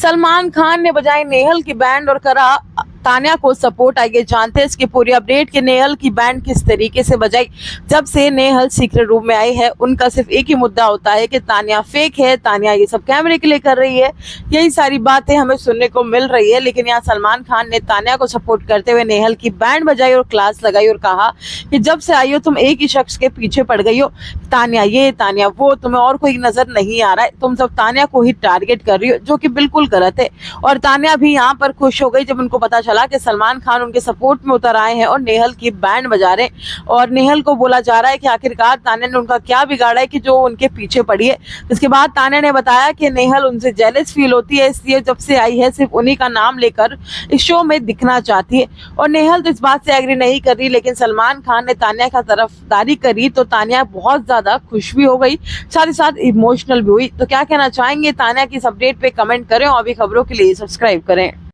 सलमान खान ने बजाई नेहल की बैंड और करा तान्या को सपोर्ट। आइए जानते हैं इसकी पूरी अपडेट कि नेहल की बैंड किस तरीके से बजाई। जब से नेहल सीक्रेट रूम में आई है, उनका सिर्फ एक ही मुद्दा होता है कि तान्या फेक है, तान्या ये सब कैमरे के लिए कर रही है। यही सारी बातें हमें सुनने को मिल रही है। लेकिन यहाँ सलमान खान ने तान्या को सपोर्ट करते हुए नेहल की बैंड बजाई और क्लास लगाई और कहा कि जब से आई हो तुम एक ही शख्स के पीछे पड़ गई हो, तान्या ये तान्या वो, तुम्हें और कोई नजर नहीं आ रहा है, तुम सब तान्या को ही टारगेट कर रही हो, जो कि बिल्कुल गलत है। और तान्या भी यहाँ पर खुश हो गई जब उनको पता चला कि सलमान खान उनके सपोर्ट में उतर आए हैं और नेहल की बैंड बजा रहे हैं। और नेहल को बोला जा रहा है कि आखिरकार तान्या ने उनका क्या बिगाड़ा है कि जो उनके पीछे पड़ी है। इसके बाद तान्या ने बताया कि नेहल उनसे जेलस फील होती है, इसलिए जब से आई है सिर्फ उन्हीं का नाम लेकर इस शो में दिखना चाहती है। और नेहल तो इस बात से एग्री नहीं कर रही, लेकिन सलमान खान ने तान्या का तरफदारी करी तो तान्या बहुत ज्यादा खुश भी हो गई, साथ ही साथ इमोशनल भी हुई। तो क्या कहना चाहेंगे तान्या की इस अपडेट पे कमेंट करें और भी खबरों के लिए सब्सक्राइब करें।